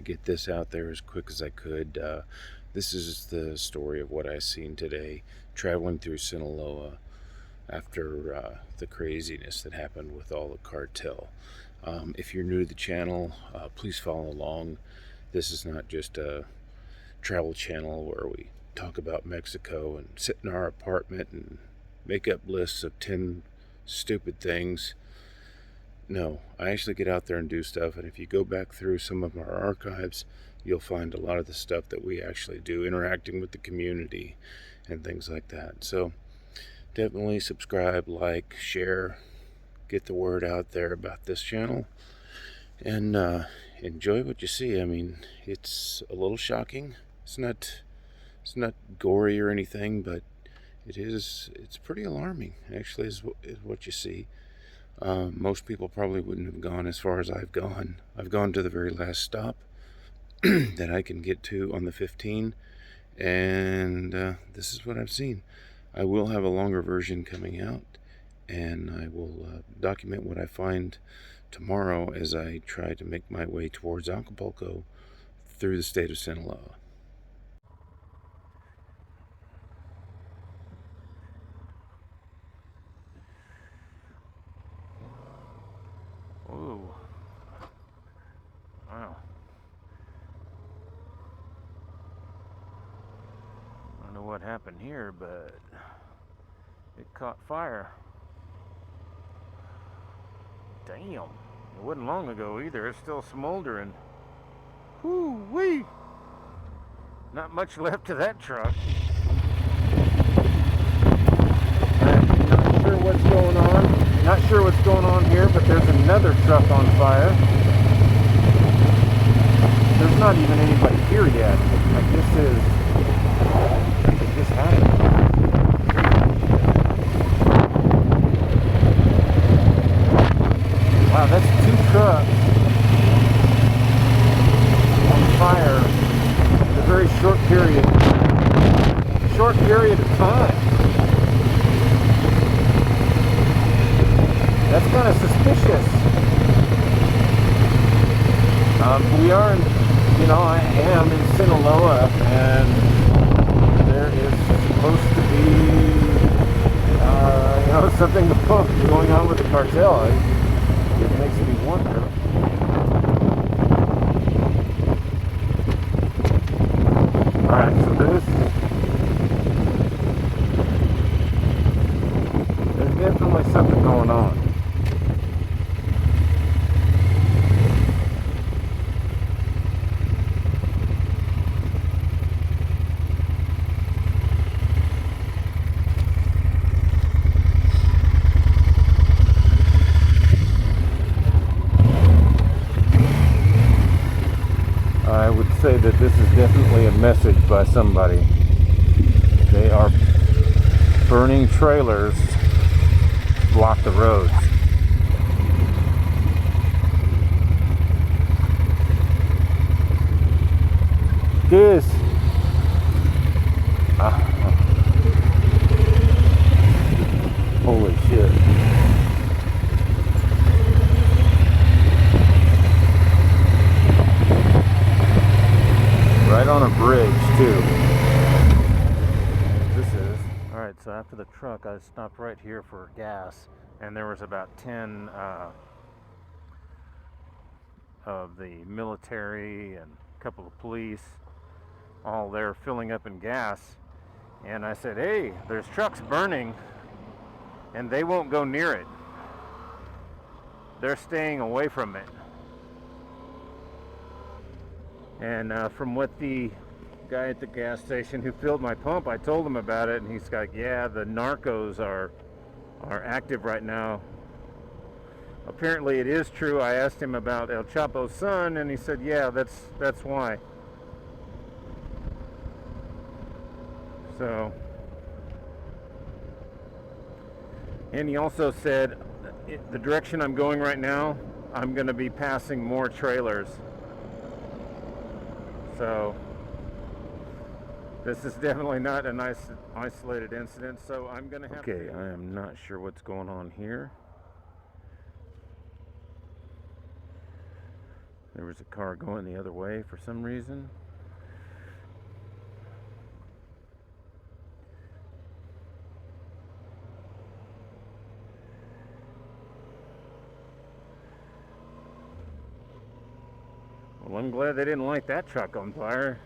get this out there as quick as I could. This is the story of what I seen today, traveling through Sinaloa after the craziness that happened with all the cartel. If you're new to the channel, please follow along. This is not just a travel channel where we talk about Mexico and sit in our apartment and make up lists of 10 stupid things. No, I actually get out there and do stuff, and if you go back through some of our archives, you'll find a lot of the stuff that we actually do, interacting with the community and things like that. So definitely subscribe, like, share, get the word out there about this channel, and enjoy what you see. I mean, it's a little shocking. It's not gory or anything, but it's pretty alarming, actually, is what you see. Most people probably wouldn't have gone as far as I've gone. I've gone to the very last stop that I can get to on the 15, and this is what I've seen. I will have a longer version coming out, and I will document what I find tomorrow as I try to make my way towards Acapulco through the state of Sinaloa. Ooh. Wow. I don't know what happened here, but it caught fire. Damn. It wasn't long ago either. It's still smoldering. Whoo-wee! Not much left of that truck. Not sure what's going on. Not sure what's going on here, but there's another truck on fire. There's not even anybody here yet. Like, it just happened. Wow, that's 2 trucks on fire in a very short period of time. That's kind of suspicious. We are in, I am in Sinaloa, and there is supposed to be, something going on with the cartel. It makes me wonder. Alright, so there's definitely something going on. I would say that this is definitely a message by somebody. They are burning trailers to block the roads. This. Holy shit. Right on a bridge, too. This is. Alright, so after the truck, I stopped right here for gas, and there was about 10 of the military and a couple of police all there filling up in gas. And I said, hey, there's trucks burning, and they won't go near it. They're staying away from it. And from what the guy at the gas station who filled my pump, I told him about it, and he's like, yeah, the narcos are active right now. Apparently it is true. I asked him about El Chapo's son, and he said, yeah, that's why. So, and he also said, the direction I'm going right now, I'm going to be passing more trailers. So this is definitely not a nice isolated incident, so I'm going to have to... Okay, I am not sure what's going on here. There was a car going the other way for some reason. Well, I'm glad they didn't light that truck on fire.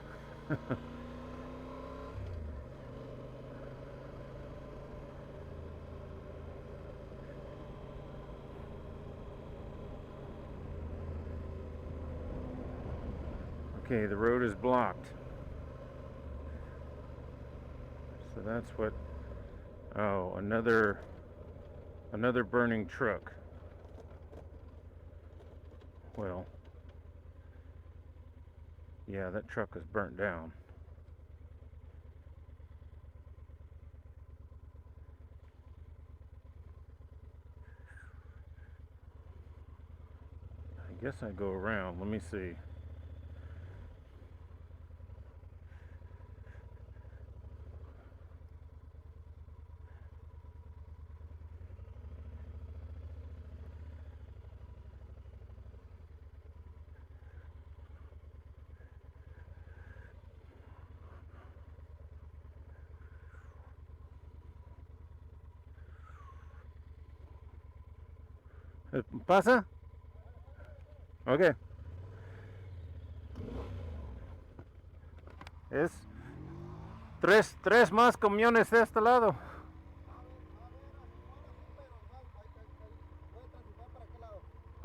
Okay, the road is blocked. So that's what... Oh, another burning truck. Well, yeah, that truck was burnt down. I guess I go around. Let me see. ¿Pasa? Okay. Es tres más camiones de este lado.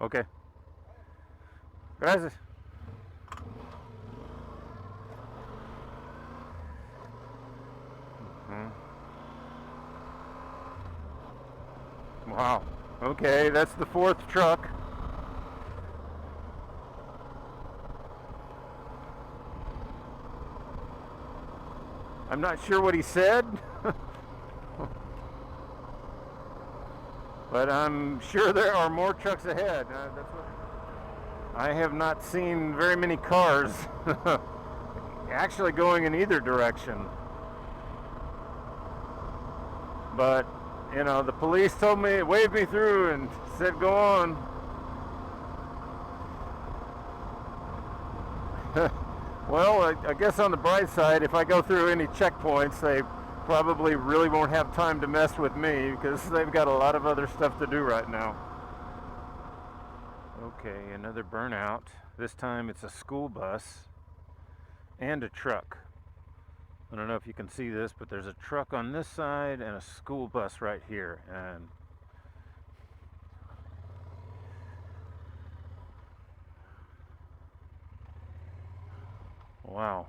Okay. Gracias. Wow. Okay, that's the fourth truck. I'm not sure what he said, but I'm sure there are more trucks ahead. I have not seen very many cars actually going in either direction. But, you know, the police told me, waved me through and said, go on. Well, I guess on the bright side, if I go through any checkpoints, they probably really won't have time to mess with me because they've got a lot of other stuff to do right now. Okay, another burnout. This time it's a school bus and a truck. I don't know if you can see this, but there's a truck on this side and a school bus right here. And wow.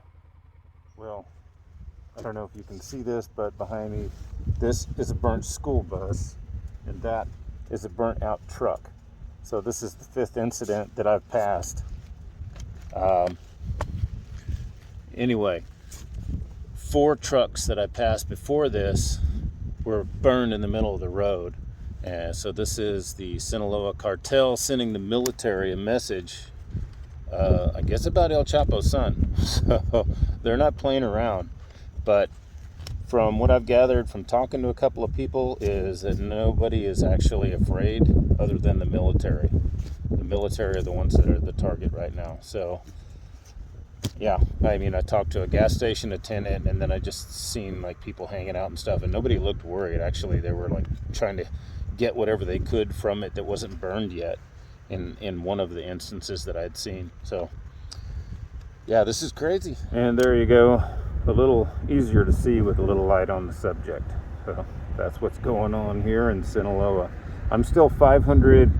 Well, I don't know if you can see this, but behind me, this is a burnt school bus, and that is a burnt out truck. So this is the fifth incident that I've passed. Anyway, 4 trucks that I passed before this were burned in the middle of the road. And so this is the Sinaloa cartel sending the military a message, I guess about El Chapo's son. So they're not playing around. But from what I've gathered from talking to a couple of people is that nobody is actually afraid other than the military. The military are the ones that are the target right now. So yeah, I mean, I talked to a gas station attendant, and then I just seen like people hanging out and stuff, and nobody looked worried. Actually, they were like trying to get whatever they could from it that wasn't burned yet in one of the instances that I'd seen. So yeah, this is crazy. And there you go, a little easier to see with a little light on the subject. So that's what's going on here in Sinaloa. I'm still 500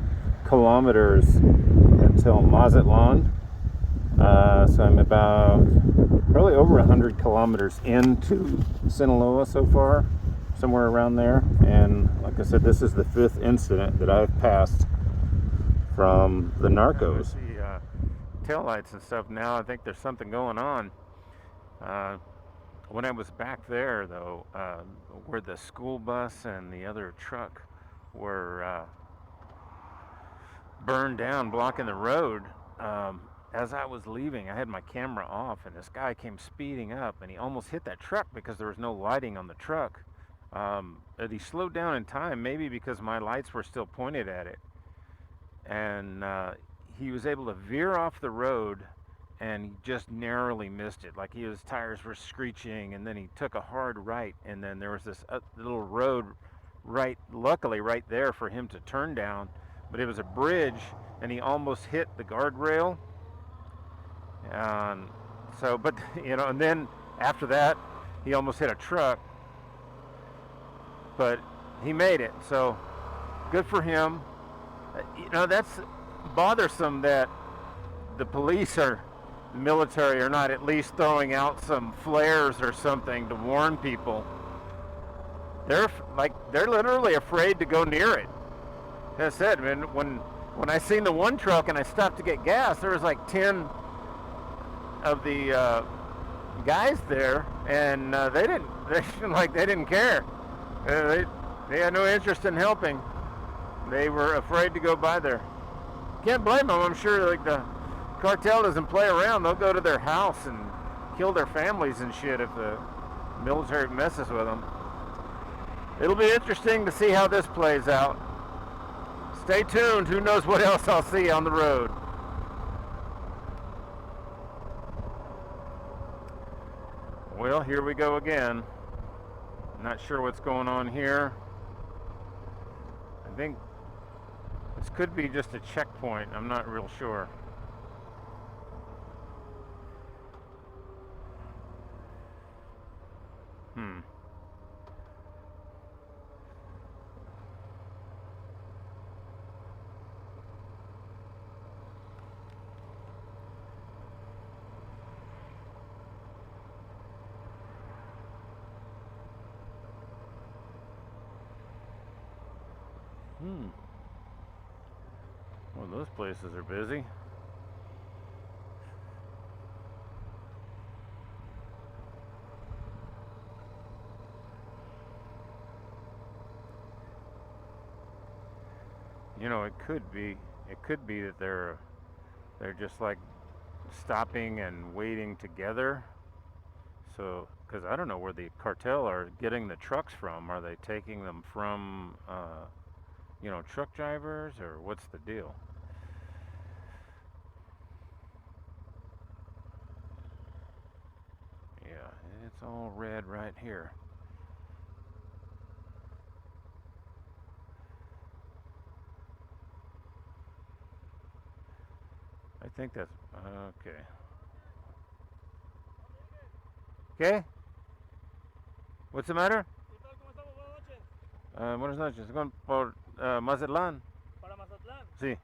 kilometers until Mazatlan. So I'm about probably over 100 kilometers into Sinaloa so far, somewhere around there. And like I said, this is the 5th incident that I've passed from the narcos. The taillights and stuff now, I think there's something going on. When I was back there, though, where the school bus and the other truck were burned down, blocking the road, as I was leaving, I had my camera off, and this guy came speeding up, and he almost hit that truck because there was no lighting on the truck. But he slowed down in time, maybe because my lights were still pointed at it. And he was able to veer off the road and he just narrowly missed it. Like his tires were screeching, and then he took a hard right, and then there was this little road right, luckily right there for him to turn down, but it was a bridge, and he almost hit the guardrail. And so, but and then after that, he almost hit a truck, but he made it. So good for him. That's bothersome that the police or the military are not at least throwing out some flares or something to warn people. They're literally afraid to go near it. As I said, when I seen the one truck and I stopped to get gas, there was like 10 of the guys there, and they didn't care. They had no interest in helping. They were afraid to go by there. Can't blame them. I'm sure like the cartel doesn't play around. They'll go to their house and kill their families and shit if the military messes with them. It'll be interesting to see how this plays out. Stay tuned. Who knows what else I'll see on the road. Well, here we go again. Not sure what's going on here. I think this could be just a checkpoint. I'm not real sure. Well, those places are busy. It could be that they're just like stopping and waiting together. So, because I don't know where the cartel are getting the trucks from. Are they taking them from, truck drivers, or what's the deal? Yeah, it's all red right here. I think that's okay. Okay. What's the matter? Buenas noches. Con por Mazatlán. Para Mazatlán. Sí.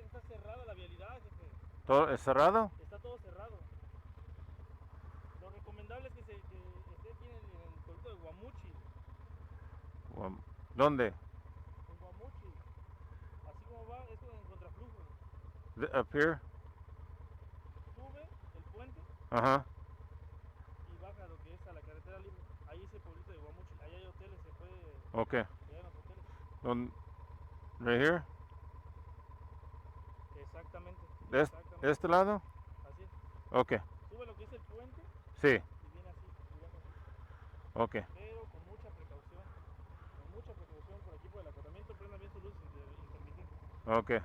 Está cerrada la vialidad, jefe. ¿Todo es cerrado? Está todo cerrado. Lo recomendable es que esté aquí en el pueblito de Guamuchi. ¿Dónde? En Guamuchi. Así como va, esto en contraflujo. Up here? Sube el puente. Uh-huh. Y baja lo que es a la carretera libre. Ahí es el pueblito de Guamuchi. Ahí hay hoteles, se puede. Okay. Llegar a los hoteles. Right here? Exactamente. ¿Este lado? Así es. Okay. Sube lo que es el puente. Sí. Y viene así. Y baja así. Okay. Pero con mucha precaución. Con mucha precaución por aquí por el acotamiento. Prendan bien sus luces intermitentes. Okay.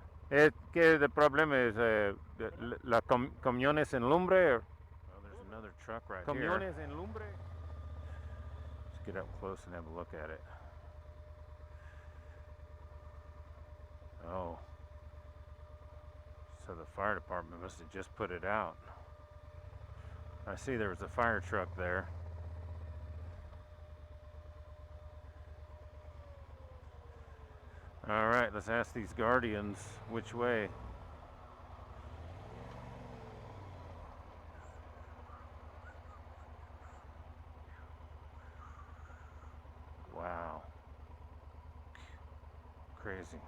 ¿Qué el problema es? ¿La camiones en lumbre? Oh, there's another truck right here. Camiones en lumbre? Let's get up close and have a look at it. Oh. So the fire department must have just put it out. I see there was a fire truck there. All right, let's ask these guardians which way. Wow. Crazy.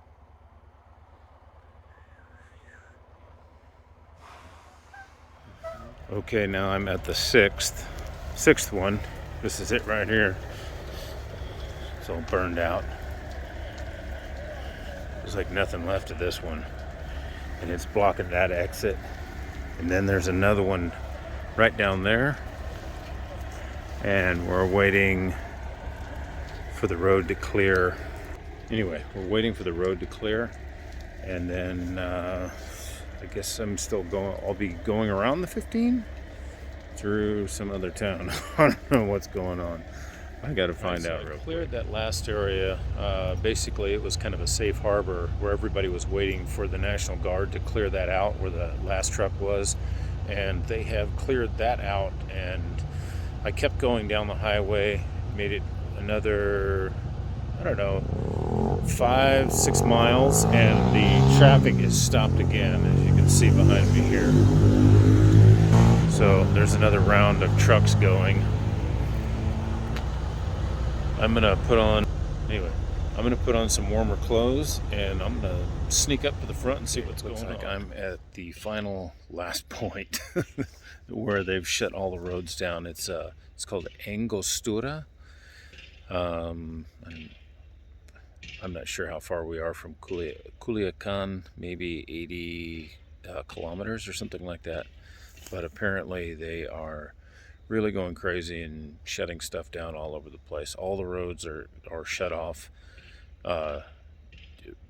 Okay, now I'm at the sixth one. This is it right here. It's all burned out. There's like nothing left of this one, and it's blocking that exit. And then there's another one right down there, and we're waiting for the road to clear. Anyway, we're waiting for the road to clear, and then I guess I'm still going. I'll be going around the 15 through some other town. I don't know what's going on. I got to find out. I cleared that last area. Basically, it was kind of a safe harbor where everybody was waiting for the National Guard to clear that out where the last truck was, and they have cleared that out. And I kept going down the highway, made it another, I don't know, 5-6 miles, and the traffic is stopped again, as you can see behind me here. So there's another round of trucks going. I'm gonna put on some warmer clothes, and I'm gonna sneak up to the front and see what's going on. Looks like I'm at the final last point where they've shut all the roads down. It's called Angostura. I'm not sure how far we are from Culiacan, maybe 80 kilometers or something like that. But apparently they are really going crazy and shutting stuff down all over the place. All the roads are shut off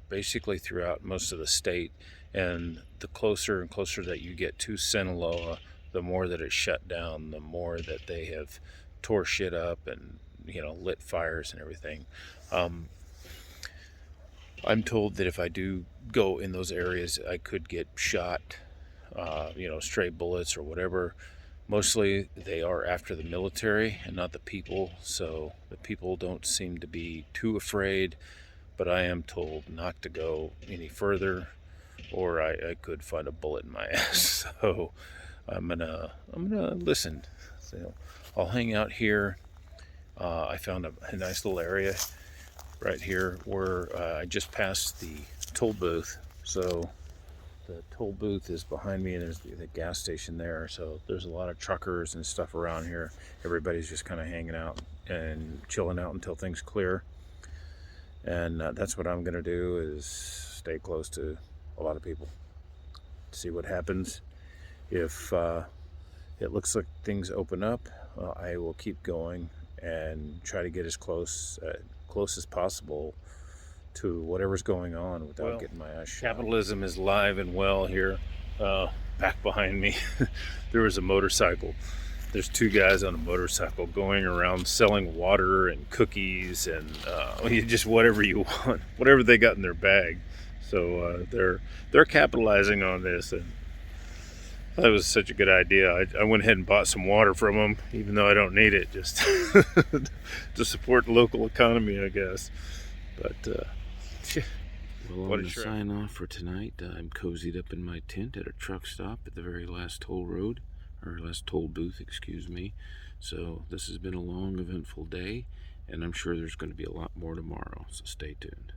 basically throughout most of the state. And the closer and closer that you get to Sinaloa, the more that it's shut down, the more that they have tore shit up and, lit fires and everything. I'm told that if I do go in those areas, I could get shot, stray bullets or whatever. Mostly they are after the military and not the people, so the people don't seem to be too afraid, but I am told not to go any further or I could find a bullet in my ass. So I'm gonna listen. So I'll hang out here. I found a nice little area right here where I just passed the toll booth. So the toll booth is behind me, and there's the gas station there. So there's a lot of truckers and stuff around here. Everybody's just kind of hanging out and chilling out until things clear. And that's what I'm gonna do, is stay close to a lot of people, see what happens. If it looks like things open up, I will keep going and try to get as close as possible to whatever's going on without getting my ass shot. Capitalism is live and well here. Back behind me, there was a motorcycle. There's two guys on a motorcycle going around selling water and cookies and just whatever you want, whatever they got in their bag. So they're capitalizing on this, and that was such a good idea. I went ahead and bought some water from them, even though I don't need it, just to support the local economy, I guess. But well, I'm going to sign off for tonight. I'm cozied up in my tent at a truck stop at the very last toll road, or last toll booth, excuse me. So this has been a long, eventful day, and I'm sure there's going to be a lot more tomorrow, so stay tuned.